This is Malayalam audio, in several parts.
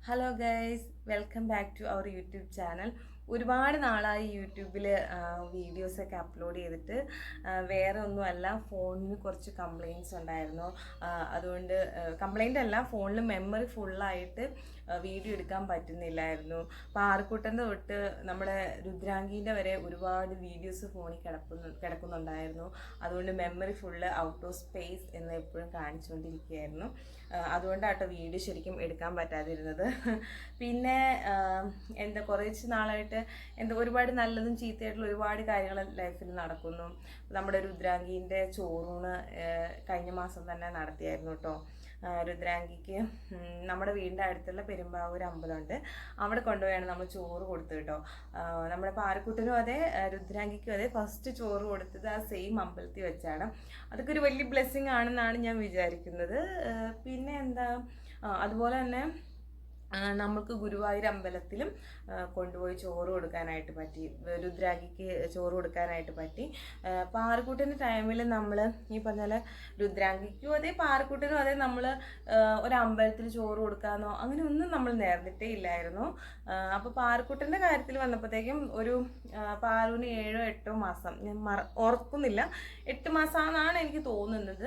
Hello guys, welcome back to our YouTube channel. ഒരുപാട് നാളായി യൂട്യൂബിൽ വീഡിയോസൊക്കെ അപ്ലോഡ് ചെയ്തിട്ട്. വേറെ ഒന്നുമല്ല, ഫോണിന് കുറച്ച് കംപ്ലയിൻറ്റ്സ് ഉണ്ടായിരുന്നു. അതുകൊണ്ട് കംപ്ലയിൻ്റ് അല്ല, ഫോണിൽ മെമ്മറി ഫുള്ളായിട്ട് വീഡിയോ എടുക്കാൻ പറ്റുന്നില്ലായിരുന്നു. അപ്പോൾ ആർക്കൂട്ടൻ്റെ തൊട്ട് നമ്മുടെ രുദ്രാംഗീൻ്റെ വരെ ഒരുപാട് വീഡിയോസ് ഫോണിൽ കിടക്കുന്നുണ്ടായിരുന്നു. അതുകൊണ്ട് memory full out of space എന്ന് എപ്പോഴും കാണിച്ചുകൊണ്ടിരിക്കുകയായിരുന്നു. അതുകൊണ്ടാട്ടോ വീഡിയോ ശരിക്കും എടുക്കാൻ പറ്റാതിരുന്നത്. പിന്നെ കുറച്ച് നാളായിട്ട് ഒരുപാട് നല്ലതും ചീത്തയായിട്ടുള്ള ഒരുപാട് കാര്യങ്ങൾ ലൈഫിൽ നടക്കുന്നു. നമ്മുടെ രുദ്രാംഗീൻ്റെ ചോറൂണ് കഴിഞ്ഞ മാസം തന്നെ നടത്തിയായിരുന്നു കേട്ടോ. രുദ്രാംഗിക്ക് നമ്മുടെ വീടിൻ്റെ അടുത്തുള്ള പെരുമ്പാവൂർ അമ്പലമുണ്ട്, അവിടെ കൊണ്ടുപോയാണ് നമ്മൾ ചോറ് കൊടുത്തത് കേട്ടോ. നമ്മുടെ പാറക്കുട്ടനും അതെ, രുദ്രാംഗിക്കും അതെ, ഫസ്റ്റ് ചോറ് കൊടുത്തത് ആ സെയിം അമ്പലത്തിൽ വെച്ചാണ്. അതൊക്കെ ഒരു വലിയ ബ്ലെസ്സിങ് ആണെന്നാണ് ഞാൻ വിചാരിക്കുന്നത്. പിന്നെ അതുപോലെ തന്നെ നമ്മൾക്ക് ഗുരുവായൂർ അമ്പലത്തിലും കൊണ്ടുപോയി ചോറ് കൊടുക്കാനായിട്ട് പറ്റി, രുദ്രാംഗിക്ക് ചോറ് കൊടുക്കാനായിട്ട് പറ്റി. പാറക്കൂട്ടിൻ്റെ ടൈമിൽ നമ്മൾ ഈ പറഞ്ഞ പോലെ രുദ്രാംഗിക്കും അതേ പാറക്കൂട്ടിനും അതേ നമ്മൾ ഒരു അമ്പലത്തിൽ ചോറ് കൊടുക്കാമെന്നോ അങ്ങനെ ഒന്നും നമ്മൾ നേർന്നിട്ടേ ഇല്ലായിരുന്നു. അപ്പോൾ പാറക്കൂട്ടിൻ്റെ കാര്യത്തിൽ വന്നപ്പോഴത്തേക്കും ഒരു പാറുവിന് 7-8 മാസം, ഞാൻ ഓർക്കുന്നില്ല, 8 മാസമാണെന്നാണ് എനിക്ക് തോന്നുന്നത്.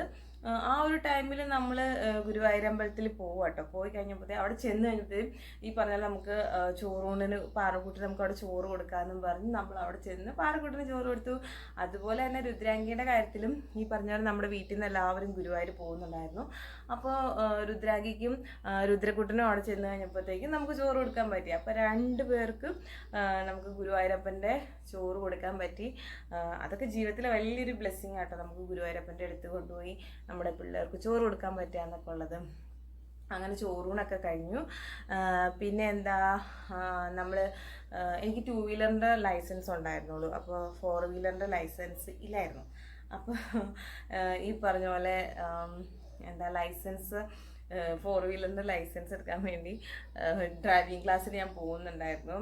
ആ ഒരു ടൈമിൽ നമ്മൾ ഗുരുവായൂരമ്പലത്തിൽ പോകും കേട്ടോ. പോയി കഴിഞ്ഞപ്പോഴത്തേ അവിടെ ചെന്ന് കഴിഞ്ഞപ്പോഴത്തേക്കും ഈ പറഞ്ഞാൽ നമുക്ക് ചോറൂണിന് പാറക്കൂട്ടിന് നമുക്ക് അവിടെ ചോറ് കൊടുക്കാമെന്നും പറഞ്ഞ് നമ്മൾ അവിടെ ചെന്ന് പാറക്കൂട്ടിന് ചോറ് കൊടുത്തു. അതുപോലെ തന്നെ രുദ്രാംഗിയുടെ കാര്യത്തിലും ഈ പറഞ്ഞാൽ നമ്മുടെ വീട്ടിൽ നിന്ന് എല്ലാവരും ഗുരുവായൂർ പോകുന്നുണ്ടായിരുന്നു. അപ്പോൾ രുദ്രാംഗിക്കും രുദ്രക്കുട്ടനും അവിടെ ചെന്ന് കഴിഞ്ഞപ്പോഴത്തേക്കും നമുക്ക് ചോറ് കൊടുക്കാൻ പറ്റി. അപ്പോൾ 2 പേർക്കും നമുക്ക് ഗുരുവായൂരപ്പൻ്റെ ചോറ് കൊടുക്കാൻ പറ്റി. അതൊക്കെ ജീവിതത്തിലെ വലിയൊരു ബ്ലെസ്സിങ് ആട്ടോ, നമുക്ക് ഗുരുവായൂരപ്പൻ്റെ അടുത്ത് കൊണ്ടുപോയി നമ്മുടെ പിള്ളേർക്ക് ചോറ് കൊടുക്കാൻ പറ്റുക എന്നൊക്കെ ഉള്ളത്. അങ്ങനെ ചോറൂണൊക്കെ കഴിഞ്ഞു. പിന്നെ നമ്മൾ എനിക്ക് 2 വീലറിൻ്റെ ലൈസൻസ് ഉണ്ടായിരുന്നുള്ളൂ, അപ്പോൾ 4 വീലറിൻ്റെ ലൈസൻസ് ഇല്ലായിരുന്നു. അപ്പോൾ ഈ പറഞ്ഞ പോലെ ലൈസൻസ് 4 വീലറിൻ്റെ ലൈസൻസ് എടുക്കാൻ വേണ്ടി ഡ്രൈവിംഗ് ക്ലാസ്സിന് ഞാൻ പോകുന്നുണ്ടായിരുന്നു.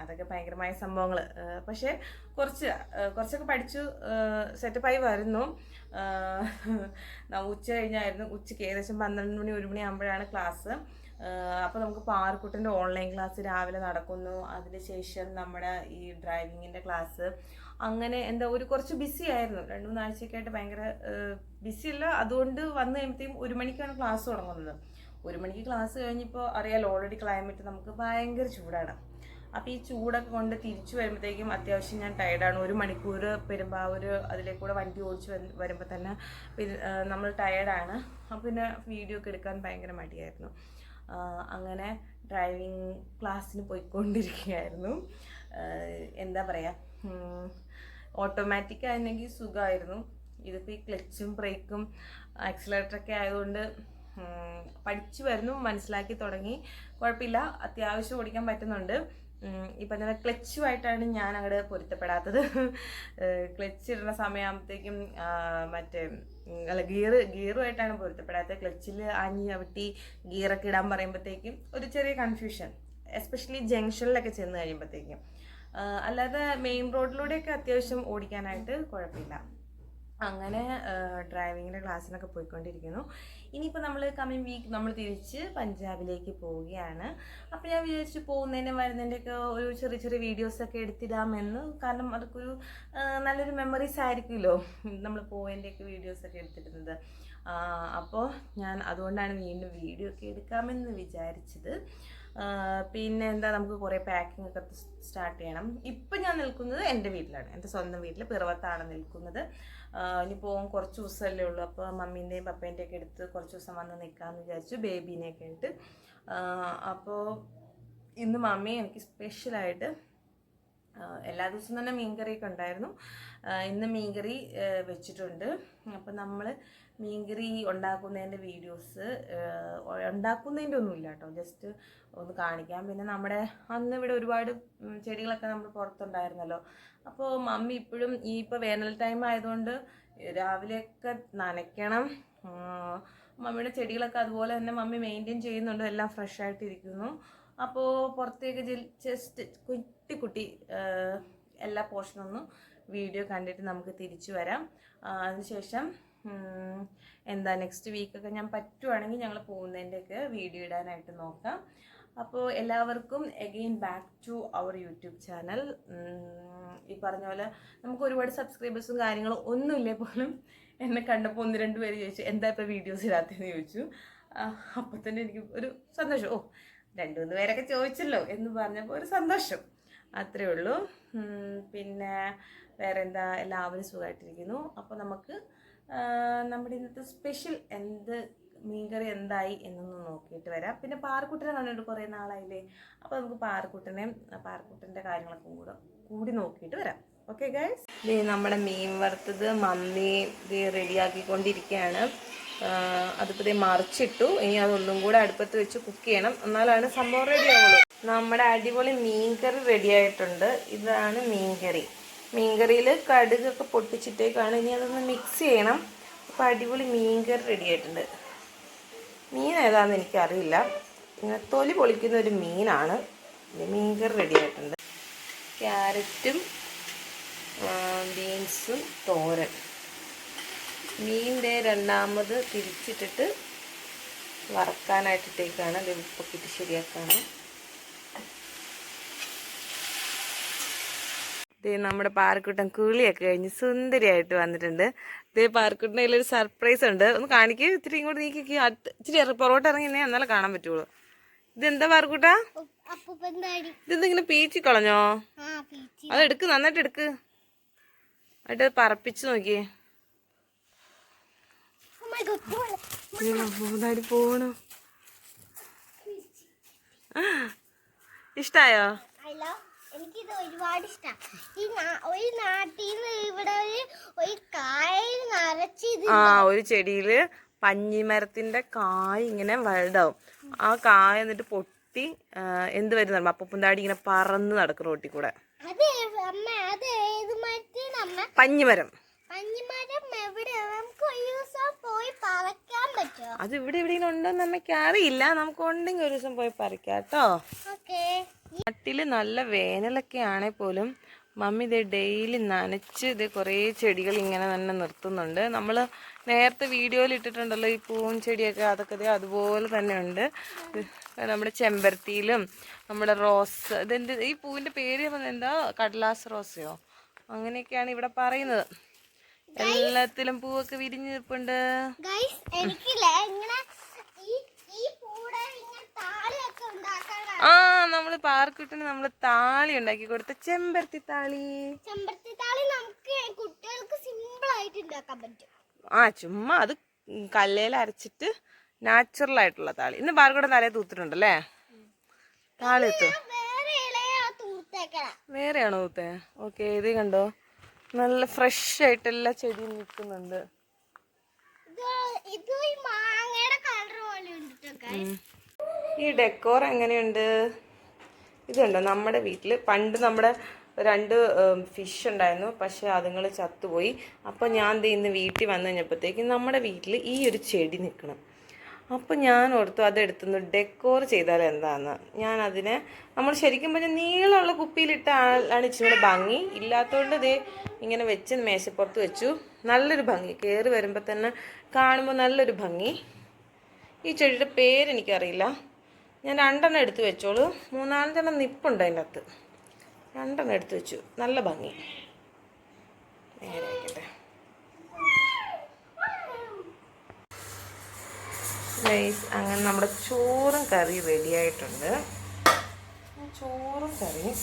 അതൊക്കെ ഭയങ്കരമായ സംഭവങ്ങൾ. പക്ഷേ കുറച്ചൊക്കെ പഠിച്ചു സെറ്റപ്പായി വരുന്നു. ഉച്ച കഴിഞ്ഞായിരുന്നു, ഉച്ചയ്ക്ക് ഏകദേശം 12 മണി 1 മണി ആകുമ്പോഴാണ് ക്ലാസ്. അപ്പോൾ നമുക്ക് പാറക്കുട്ടൻ്റെ ഓൺലൈൻ ക്ലാസ് രാവിലെ നടക്കുന്നു. അതിനുശേഷം നമ്മുടെ ഈ ഡ്രൈവിങ്ങിൻ്റെ ക്ലാസ്. അങ്ങനെ കുറച്ച് ബിസി ആയിരുന്നു. 2-3 ആഴ്ചയൊക്കെയായിട്ട് ഭയങ്കര ബിസിയല്ല. അതുകൊണ്ട് വന്നു കഴിയുമ്പോഴത്തേക്കും 1 മണിക്കാണ് ക്ലാസ് തുടങ്ങുന്നത്. 1 മണിക്ക് ക്ലാസ് കഴിഞ്ഞപ്പോൾ അറിയാലോ, ഓൾറെഡി ക്ലൈമറ്റ് നമുക്ക് ഭയങ്കര ചൂടാണ്. അപ്പോൾ ഈ ചൂടൊക്കെ കൊണ്ട് തിരിച്ചു വരുമ്പോഴത്തേക്കും അത്യാവശ്യം ഞാൻ ടയർഡാണ്. 1 മണിക്കൂർ പെരുമ്പാവൂർ അതിലേക്കൂടെ വണ്ടി ഓടിച്ച് വരുമ്പോൾ തന്നെ നമ്മൾ ടയർഡാണ്. അപ്പോൾ പിന്നെ വീഡിയോ ഒക്കെ എടുക്കാൻ ഭയങ്കര മടിയായിരുന്നു. അങ്ങനെ ഡ്രൈവിംഗ് ക്ലാസ്സിന് പോയിക്കൊണ്ടിരിക്കുകയായിരുന്നു. ഓട്ടോമാറ്റിക് ആയിരുന്നെങ്കിൽ സുഖമായിരുന്നു. ഇതിപ്പോൾ ഈ ക്ലച്ചും ബ്രേക്കും ആക്സിലേറ്ററൊക്കെ ആയതുകൊണ്ട് പഠിച്ചു വരുന്നു, മനസ്സിലാക്കി തുടങ്ങി. കുഴപ്പമില്ല, അത്യാവശ്യം ഓടിക്കാൻ പറ്റുന്നുണ്ട്. ഇപ്പം തന്നെ ക്ലച്ചുമായിട്ടാണ് ഞാൻ അങ്ങോട്ട് പൊരുത്തപ്പെടാത്തത്. ക്ലച്ച് ഇടുന്ന സമയമാകുമ്പോഴത്തേക്കും ഗിയറുമായിട്ടാണ് പൊരുത്തപ്പെടാത്തത്. ക്ലച്ചിൽ ആഞ്ഞി ചവിട്ടി ഗിയറൊക്കെ ഇടാൻ പറയുമ്പോഴത്തേക്കും ഒരു ചെറിയ കൺഫ്യൂഷൻ, എസ്പെഷ്യലി ജംഗ്ഷനിലൊക്കെ ചെന്ന് കഴിയുമ്പോഴത്തേക്കും. അല്ലാതെ മെയിൻ റോഡിലൂടെയൊക്കെ അത്യാവശ്യം ഓടിക്കാനായിട്ട് കുഴപ്പമില്ല. അങ്ങനെ ഡ്രൈവിങ്ങിൻ്റെ ക്ലാസ്സിനൊക്കെ പോയിക്കൊണ്ടിരിക്കുന്നു. ഇനിയിപ്പോൾ നമ്മൾ കമ്മിങ് വീക്ക് നമ്മൾ തിരിച്ച് പഞ്ചാബിലേക്ക് പോവുകയാണ്. അപ്പോൾ ഞാൻ വിചാരിച്ചു പോകുന്നതിനും വരുന്നതിൻ്റെയൊക്കെ ഒരു ചെറിയ ചെറിയ വീഡിയോസൊക്കെ എടുത്തിടാമെന്ന്. കാരണം അതൊക്കെ ഒരു നല്ലൊരു മെമ്മറീസ് ആയിരിക്കുമല്ലോ, നമ്മൾ പോയതിൻ്റെയൊക്കെ വീഡിയോസൊക്കെ എടുത്തിടുന്നത്. അപ്പോൾ ഞാൻ അതുകൊണ്ടാണ് വീണ്ടും വീഡിയോ ഒക്കെ എടുക്കാമെന്ന് വിചാരിച്ചത്. പിന്നെ നമുക്ക് കുറേ പാക്കിംഗ് ഒക്കെ സ്റ്റാർട്ട് ചെയ്യണം. ഇപ്പം ഞാൻ നിൽക്കുന്നത് എൻ്റെ വീട്ടിലാണ്, എൻ്റെ സ്വന്തം വീട്ടിൽ പിറവത്താണ് നിൽക്കുന്നത്. ഇനിയിപ്പോൾ കുറച്ച് ദിവസമല്ലേ ഉള്ളൂ. അപ്പോൾ മമ്മീൻ്റെയും പപ്പേൻ്റെയൊക്കെ എടുത്ത് കുറച്ച് ദിവസം വന്ന് നിൽക്കാമെന്ന് വിചാരിച്ചു, ബേബീനെയൊക്കെ ആയിട്ട്. അപ്പോൾ ഇന്ന് മമ്മി എനിക്ക് സ്പെഷ്യലായിട്ട്, എല്ലാ ദിവസവും തന്നെ മീൻകറിയൊക്കെ ഉണ്ടായിരുന്നു, ഇന്ന് മീൻകറി വെച്ചിട്ടുണ്ട്. അപ്പം നമ്മൾ മീൻകറി ഉണ്ടാക്കുന്നതിൻ്റെ വീഡിയോസ് ഉണ്ടാക്കുന്നതിൻ്റെ ഒന്നുമില്ല കേട്ടോ, ജസ്റ്റ് ഒന്ന് കാണിക്കാം. പിന്നെ നമ്മുടെ അന്ന് ഇവിടെ ഒരുപാട് ചെടികളൊക്കെ നമ്മൾ പുറത്തുണ്ടായിരുന്നല്ലോ. അപ്പോൾ മമ്മി ഇപ്പോഴും ഇപ്പോൾ വേനൽ ടൈം ആയതുകൊണ്ട് രാവിലെയൊക്കെ നനയ്ക്കണം. മമ്മിയുടെ ചെടികളൊക്കെ അതുപോലെ തന്നെ മമ്മി മെയിൻറ്റെയിൻ ചെയ്യുന്നുണ്ട്, എല്ലാം ഫ്രഷ് ആയിട്ടിരിക്കുന്നു. അപ്പോൾ പുറത്തേക്ക് ജസ്റ്റ് കുട്ടി എല്ലാ പോർഷനൊന്നും വീഡിയോ കണ്ടിട്ട് നമുക്ക് തിരിച്ചു വരാം. അതിനുശേഷം നെക്സ്റ്റ് വീക്കൊക്കെ ഞാൻ പറ്റുവാണെങ്കിൽ ഞങ്ങൾ പോകുന്നതിൻ്റെയൊക്കെ വീഡിയോ ഇടാനായിട്ട് നോക്കാം. അപ്പോൾ എല്ലാവർക്കും again back to our YouTube channel. ഈ പറഞ്ഞ പോലെ നമുക്ക് ഒരുപാട് സബ്സ്ക്രൈബേഴ്സും കാര്യങ്ങളും ഒന്നുമില്ലേ പോലും എന്നെ കണ്ടപ്പോൾ 1-2 പേര് ചോദിച്ചു എന്താ ഇപ്പോൾ വീഡിയോസ് ഇടാത്തതെന്ന് ചോദിച്ചു. അപ്പോൾ തന്നെ എനിക്ക് ഒരു സന്തോഷം, 2-3 പേരൊക്കെ ചോദിച്ചല്ലോ എന്ന് പറഞ്ഞപ്പോൾ ഒരു സന്തോഷം, അത്രേ ഉള്ളൂ. പിന്നെ വേറെ എന്താ, എല്ലാവരും സുഖമായിട്ടിരിക്കുന്നു. അപ്പോൾ നമുക്ക് നമ്മുടെ ഇന്നത്തെ സ്പെഷ്യൽ മീൻകറി എന്തായി എന്നൊന്ന് നോക്കിയിട്ട് വരാം. പിന്നെ പാറക്കുട്ടനെ കണ്ടിട്ട് കുറേ നാളായില്ലേ, അപ്പോൾ നമുക്ക് പാറക്കുട്ടൻ്റെ കാര്യങ്ങളൊക്കെ കൂടി നോക്കിയിട്ട് വരാം. ഓക്കെ ഗൈസ്, നമ്മുടെ മീൻ വറുത്തത് മമ്മി റെഡിയാക്കിക്കൊണ്ടിരിക്കുകയാണ്. അതിപ്പോൾ മറിച്ചിട്ടു. ഇനി അതൊന്നും കൂടെ അടുപ്പത്ത് വെച്ച് കുക്ക് ചെയ്യണം, എന്നാലാണ് സംഭവം റെഡി ആവുള്ളൂ. നമ്മുടെ അടിപൊളി മീൻകറി റെഡി ആയിട്ടുണ്ട്. ഇതാണ് മീൻകറിയിൽ കടുകൊക്കെ പൊട്ടിച്ചിട്ടേക്കാണ്. ഇനി അതൊന്ന് മിക്സ് ചെയ്യണം. അപ്പോൾ അടിപൊളി മീൻകറി റെഡി ആയിട്ടുണ്ട്. മീൻ ഏതാണെന്ന് എനിക്കറിയില്ല, ഇങ്ങനെ തൊലി പൊളിക്കുന്ന ഒരു മീനാണ്. മീൻകറി റെഡി ആയിട്ടുണ്ട്. ക്യാരറ്റും ബീൻസും തോരൻ. മീനിൻ്റെ രണ്ടാമത് തിരിച്ചിട്ടിട്ട് വറക്കാനായിട്ടിട്ടേക്കാണ്. അത് ഉപ്പൊക്കെ ഇട്ട് ശരിയാക്കാണ്. നമ്മുടെ പാറക്കുട്ടൻ കുളിയൊക്കെ കഴിഞ്ഞ് സുന്ദരിയായിട്ട് വന്നിട്ടുണ്ട്. പാറക്കുട്ടൻ്റെ കയ്യിലൊരു സർപ്രൈസ് ഉണ്ട്, ഒന്ന് കാണിക്കുക. ഇത്തിരി ഇങ്ങോട്ട് നീക്കി, ഇച്ചിരി പുറകോട്ട് ഇറങ്ങി എന്നാലേ കാണാൻ പറ്റുള്ളൂ. ഇതെന്താ പാറക്കുട്ട? ഇതെന്തിങ്ങനെ പീച്ചി കളഞ്ഞോ? അതെടുക്ക്, നന്നായിട്ട് എടുക്ക്. എന്നിട്ട് പറപ്പിച്ച് നോക്കിയേ. പോണു. ഇഷ്ടായോ? എനിക്കിത് ഒരുപാട് ഇഷ്ടമാണ്. ഒരു നാട്ടിൽ നിന്ന് ഇവിടെ ഒരു കായ നിറച്ച് ഒരു ചെടിയില് പഞ്ഞിമരത്തിന്റെ കായ് ഇങ്ങനെ വലുതാവും. ആ കായ എന്നിട്ട് പൊട്ടി എന്ത് വരുന്ന അപ്പൂപ്പന്താടി ഇങ്ങനെ പറന്ന് നടക്കും റോട്ടിൽ കൂടെ. പഞ്ഞിമരം അത് ഇവിടെ എവിടെയെങ്കിലും ഉണ്ടോന്ന് നമ്മക്ക് അറിയില്ല. നമുക്ക് ഉണ്ടെങ്കിൽ ഒരു ദിവസം പോയി പറിക്കാം കേട്ടോ. നാട്ടില് നല്ല വേനലൊക്കെ ആണെ പോലും മമ്മി ഇത് ഡെയിലി നനച്ച് ഇത് കുറേ ചെടികൾ ഇങ്ങനെ തന്നെ നിർത്തുന്നുണ്ട്. നമ്മൾ നേരത്തെ വീഡിയോയിൽ ഇട്ടിട്ടുണ്ടല്ലോ ഈ പൂവും ചെടിയൊക്കെ, അതൊക്കെ അതുപോലെ തന്നെ ഉണ്ട്. നമ്മുടെ ചെമ്പരത്തിയിലും നമ്മുടെ റോസ്, ഇതെന്ത് ഈ പൂവിൻ്റെ പേര് എന്താ, കടലാസ് റോസയോ അങ്ങനെയൊക്കെയാണ് ഇവിടെ പറയുന്നത്. എല്ലാത്തിലും പൂവൊക്കെ വിരിഞ്ഞ് നിൽപ്പുണ്ട്. നമ്മള് പാറക്കുട്ടിന് നമ്മള് താളി ഉണ്ടാക്കി കൊടുത്ത ചെമ്പരത്തി താളി നമുക്ക് കുട്ടികൾക്ക് സിമ്പിൾ ആയിട്ട് ഉണ്ടാക്കാൻ പറ്റും. ചുമ്മാ അത് കല്ലേൽ അരച്ചിട്ട് നാച്ചുറൽ ആയിട്ടുള്ള താളി. ഇന്ന് പാറക്കുട്ടൻ തലയെ തൂത്തിട്ടുണ്ടല്ലേ? താളി വേറെയാണോ തൂത്തേ? ഓക്കെ, ഇത് കണ്ടോ, നല്ല ഫ്രഷ് ആയിട്ട് എല്ലാ ചെടിയും നിൽക്കുന്നുണ്ട്. ഈ ഡെക്കോർ എങ്ങനെയുണ്ട്? ഇതുണ്ടോ, നമ്മുടെ വീട്ടിൽ പണ്ട് നമ്മുടെ 2 ഫിഷ് ഉണ്ടായിരുന്നു, പക്ഷെ അതുങ്ങൾ ചത്തുപോയി. അപ്പോൾ ഞാൻ ഇന്ന് വീട്ടിൽ വന്നു കഴിഞ്ഞപ്പോഴത്തേക്കും നമ്മുടെ വീട്ടിൽ ഈ ഒരു ചെടി നിൽക്കണം. അപ്പോൾ ഞാൻ ഓർത്തു അതെടുത്തുനിന്ന് ഡെക്കോർ ചെയ്താൽ എന്താണെന്ന്. ഞാനതിനെ നമ്മൾ ശരിക്കും പറഞ്ഞാൽ നീളമുള്ള കുപ്പിയിലിട്ട ആണ് ഇച്ചിരി ഭംഗി. ഇല്ലാത്തതുകൊണ്ട് ഇതേ ഇങ്ങനെ വെച്ച് മേശപ്പുറത്ത് വെച്ചു. നല്ലൊരു ഭംഗി, കയറി വരുമ്പോൾ തന്നെ കാണുമ്പോൾ നല്ലൊരു ഭംഗി. ഈ ചെടിയുടെ പേരെനിക്കറിയില്ല. ഞാൻ 2 എടുത്ത് വെച്ചോളൂ. 3-4 നിപ്പുണ്ട് അതിൻ്റെ അകത്ത്. 2 എടുത്ത് വെച്ചു. നല്ല ഭംഗി. നേരെ വയ്ക്കട്ടെ. അങ്ങനെ നമ്മുടെ ചോറും കറി റെഡി ആയിട്ടുണ്ട്. ചോറും കറിയും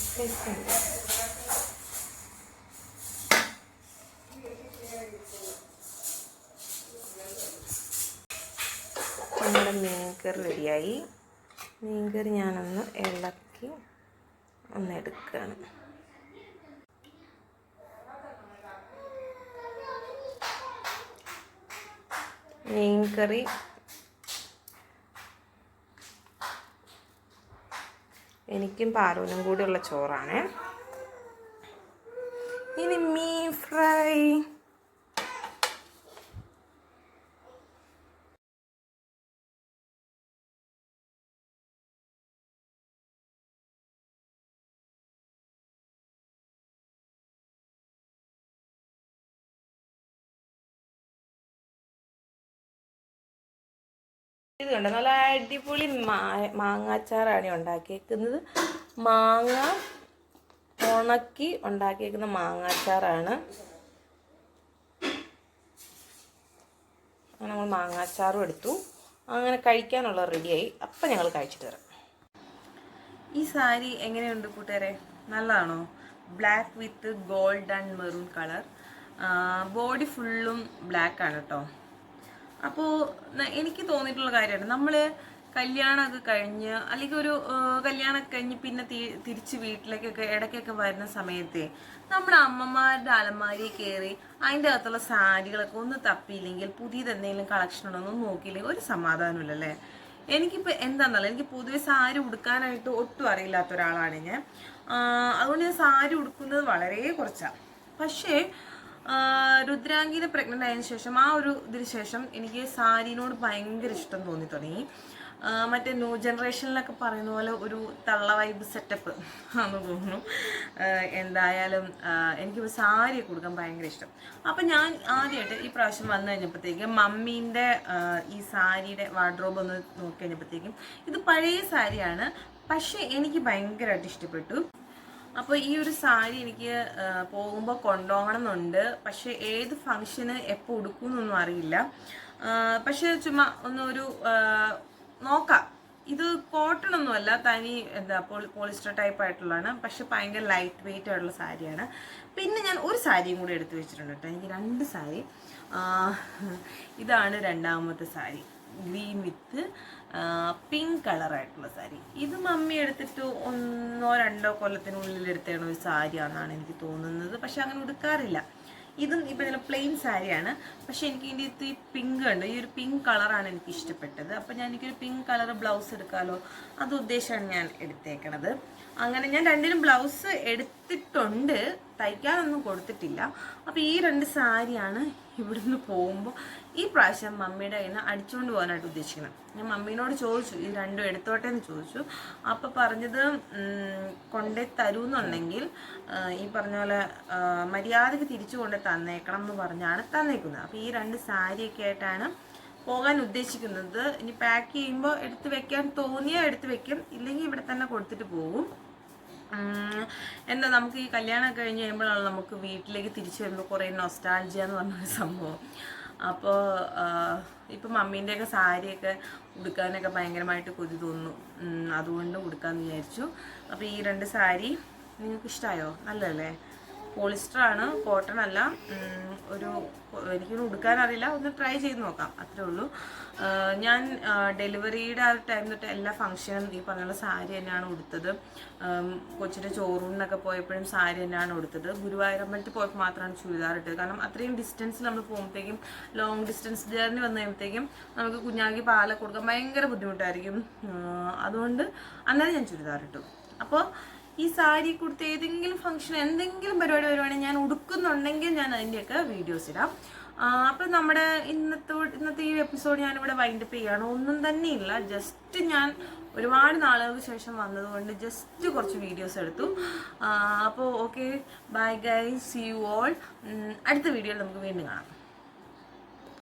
നമ്മുടെ മീൻകറി റെഡിയായി. മീൻകറി ഞാനൊന്ന് ഇളക്കി ഒന്ന് എടുക്കുകയാണ്. മീൻകറി എനിക്കും പാറുവിനും കൂടിയുള്ള ചോറാണ്. ഇനി മീൻ ഫ്രൈ. ഇത് കണ്ടോ, നല്ല അടിപൊളി മാങ്ങാച്ചാറാണ് ഉണ്ടാക്കിയേക്കുന്നത്. മാങ്ങ ഉണക്കി ഉണ്ടാക്കിയേക്കുന്ന മാങ്ങാച്ചാറാണ്. അങ്ങനെ നമ്മൾ മാങ്ങാച്ചാറും എടുത്തു. അങ്ങനെ കഴിക്കാനുള്ള റെഡിയായി. അപ്പം ഞങ്ങൾ കഴിച്ചിട്ട് വരാം. ഈ സാരി എങ്ങനെയുണ്ട് കൂട്ടുകാരെ? നല്ലതാണോ? Black with gold and maroon colour. Body ഫുള്ളും ബ്ലാക്ക് ആണ് കേട്ടോ. അപ്പോൾ എനിക്ക് തോന്നിയിട്ടുള്ള കാര്യമാണ്, നമ്മൾ കല്യാണമൊക്കെ കഴിഞ്ഞ് അല്ലെങ്കിൽ ഒരു കല്യാണമൊക്കെ കഴിഞ്ഞ് പിന്നെ തിരിച്ച് വീട്ടിലേക്കൊക്കെ ഇടയ്ക്കൊക്കെ വരുന്ന സമയത്ത് നമ്മുടെ അമ്മമാരുടെ അലമാരി കയറി അതിൻ്റെ അകത്തുള്ള സാരികളൊക്കെ ഒന്ന് തപ്പിയില്ലെങ്കിൽ, പുതിയത് എന്തെങ്കിലും കളക്ഷൻ ഉണ്ടോ ഒന്നും നോക്കിയില്ലെങ്കിൽ ഒരു സമാധാനമില്ലല്ലേ. എനിക്കിപ്പോൾ എന്താണെന്നല്ല, എനിക്ക് പൊതുവെ സാരി ഉടുക്കാനായിട്ട് ഒട്ടും അറിയില്ലാത്ത ഒരാളാണ് ഞാൻ. അതുകൊണ്ട് ഞാൻ സാരി ഉടുക്കുന്നത് വളരെ കുറച്ചാണ്. പക്ഷേ രുദ്രാംഗിനെ പ്രഗ്നൻ്റ് ആയതിനു ശേഷം ആ ഒരു ഇതിന് ശേഷം എനിക്ക് സാരിനോട് ഭയങ്കര ഇഷ്ടം തോന്നി തുടങ്ങി. മറ്റേ ന്യൂ ജനറേഷനിലൊക്കെ പറയുന്ന പോലെ ഒരു തള്ള വൈബ് സെറ്റപ്പ് ആണെന്ന് തോന്നുന്നു. എന്തായാലും എനിക്ക് സാരിയൊക്കെ കൊടുക്കാൻ ഭയങ്കര ഇഷ്ടം. അപ്പം ഞാൻ ആദ്യമായിട്ട് ഈ പ്രാവശ്യം വന്നു കഴിഞ്ഞപ്പോഴത്തേക്കും മമ്മീൻ്റെ ഈ സാരിയുടെ വാർഡ്രോബ് ഒന്ന് നോക്കി കഴിഞ്ഞപ്പോഴത്തേക്കും ഇത് പഴയ സാരിയാണ്, പക്ഷേ എനിക്ക് ഭയങ്കരമായിട്ട് ഇഷ്ടപ്പെട്ടു. അപ്പോൾ ഈ ഒരു സാരി എനിക്ക് പോകുമ്പോൾ കൊണ്ടുപോകണം എന്നുണ്ട്. പക്ഷേ ഏത് ഫങ്ഷന് എപ്പോൾ ഉടുക്കുമെന്നൊന്നും അറിയില്ല. പക്ഷേ ചുമ്മാ ഒന്നൊരു നോക്കാം. ഇത് കോട്ടൺ ഒന്നുമല്ല, തനി എന്താ പോളിസ്റ്റർ ടൈപ്പ് ആയിട്ടുള്ളതാണ്. പക്ഷെ ഭയങ്കര ലൈറ്റ് വെയിറ്റ് ആയിട്ടുള്ള സാരിയാണ്. പിന്നെ ഞാൻ ഒരു സാരിയും കൂടി എടുത്തു വെച്ചിട്ടുണ്ട് കേട്ടോ. എനിക്ക് 2 സാരി. ഇതാണ് രണ്ടാമത്തെ സാരി, ഗ്രീൻ വിത്ത് പിങ്ക് കളറായിട്ടുള്ള സാരി. ഇത് മമ്മി എടുത്തിട്ട് 1-2 കൊല്ലത്തിനുള്ളിൽ എടുത്തേണ ഒരു സാരിയാണെന്നാണ് എനിക്ക് തോന്നുന്നത്. പക്ഷെ അങ്ങനെ ഉടുക്കാറില്ല. ഇതും ഇപ്പം ഇതിൽ പ്ലെയിൻ സാരിയാണ്. പക്ഷെ എനിക്ക് ഇതിൻ്റെ ഈ പിങ്ക് ഉണ്ട്, ഈ ഒരു പിങ്ക് കളറാണ് എനിക്ക് ഇഷ്ടപ്പെട്ടത്. അപ്പം ഞാൻ എനിക്കൊരു പിങ്ക് കളർ ബ്ലൗസ് എടുക്കാമല്ലോ, അത് ഉദ്ദേശമാണ് ഞാൻ എടുത്തേക്കണത്. അങ്ങനെ ഞാൻ 2നും ബ്ലൗസ് എടുത്തിട്ടുണ്ട്, തയ്ക്കാനൊന്നും കൊടുത്തിട്ടില്ല. അപ്പോൾ ഈ 2 സാരിയാണ് ഇവിടുന്ന് പോകുമ്പോൾ ഈ പ്രാവശ്യം മമ്മിയുടെ കയ്യിൽ നിന്ന് അടിച്ചുകൊണ്ട് പോകാനായിട്ട് ഉദ്ദേശിക്കുന്നത്. ഞാൻ മമ്മീനോട് ചോദിച്ചു ഈ 2 എടുത്തോട്ടെ എന്ന് ചോദിച്ചു. അപ്പോൾ പറഞ്ഞത് കൊണ്ടേ തരുമെന്നുണ്ടെങ്കിൽ ഈ പറഞ്ഞ പോലെ മര്യാദയ്ക്ക് തിരിച്ചു കൊണ്ട് തന്നേക്കണം എന്ന് പറഞ്ഞാണ് തന്നേക്കുന്നത്. അപ്പോൾ ഈ 2 സാരിയൊക്കെ ആയിട്ടാണ് പോകാൻ ഉദ്ദേശിക്കുന്നത്. ഇനി പാക്ക് ചെയ്യുമ്പോൾ എടുത്ത് വെക്കാൻ തോന്നിയാൽ എടുത്ത് വെക്കും, ഇല്ലെങ്കിൽ ഇവിടെ തന്നെ കൊടുത്തിട്ട് പോകും. എന്താ, നമുക്ക് ഈ കല്യാണം കഴിഞ്ഞ് കഴിയുമ്പോഴാണ് നമുക്ക് വീട്ടിലേക്ക് തിരിച്ചു വരുമ്പോൾ കുറേ നൊസ്റ്റാൾജിയ എന്ന് പറഞ്ഞൊരു സംഭവം. അപ്പോൾ ഇപ്പം മമ്മീൻ്റെയൊക്കെ സാരിയൊക്കെ ഉടുക്കാനൊക്കെ ഭയങ്കരമായിട്ട് കൊതി തോന്നുന്നു. അതുകൊണ്ട് ഉടുക്കാമെന്ന് വിചാരിച്ചു. അപ്പോൾ ഈ 2 സാരി നിങ്ങൾക്ക് ഇഷ്ടമായോ? നല്ലതല്ലേ? പോളിസ്റ്ററാണ്, കോട്ടൺ അല്ല. എനിക്കൊന്നും ഉടുക്കാനറിയില്ല, ഒന്ന് ട്രൈ ചെയ്ത് നോക്കാം, അത്രേ ഉള്ളൂ. ഞാൻ ഡെലിവറിയുടെ ആ ടൈം തൊട്ട് എല്ലാ ഫംഗ്ഷനും ഈ പറഞ്ഞ സാരി തന്നെയാണ് ഉടുത്തത്. കൊച്ചിൻ്റെ ചോറൂണിനൊക്കെ പോയപ്പോഴും സാരി തന്നെയാണ് ഉടുത്തത്. ഗുരുവായൂരമ്പലത്തിൽ പോയപ്പോൾ മാത്രമാണ് ചുരിദാർ ഇട്ടത്. കാരണം അത്രയും ഡിസ്റ്റൻസ് നമ്മൾ പോകുമ്പോഴത്തേക്കും, ലോങ് ഡിസ്റ്റൻസ് ജേർണി വന്നു കഴിയുമ്പോഴത്തേക്കും നമുക്ക് കുഞ്ഞാക്കി പാലൊക്കെ കൊടുക്കാൻ ഭയങ്കര ബുദ്ധിമുട്ടായിരിക്കും. അതുകൊണ്ട് അന്നേരം ഞാൻ ചുരിദാർ ഇട്ടു. അപ്പോൾ ഈ സാരി കൊടുത്ത് ഏതെങ്കിലും ഫംഗ്ഷൻ എന്തെങ്കിലും പരിപാടി വരുവാണെങ്കിൽ ഞാൻ ഉടുക്കുന്നുണ്ടെങ്കിൽ ഞാൻ അതിൻ്റെയൊക്കെ വീഡിയോസ് ഇടാം. അപ്പം നമ്മുടെ ഇന്നത്തെ ഈ എപ്പിസോഡ് ഞാനിവിടെ വൈൻഡപ്പ് ചെയ്യുകയാണ്. ഒന്നും തന്നെ ഇല്ല, ജസ്റ്റ് ഞാൻ ഒരുപാട് നാളുകൾക്ക് ശേഷം വന്നതുകൊണ്ട് ജസ്റ്റ് കുറച്ച് വീഡിയോസ് എടുത്തു. അപ്പോൾ okay, bye guys, see you all. അടുത്ത വീഡിയോയിൽ നമുക്ക് വീണ്ടും കാണാം.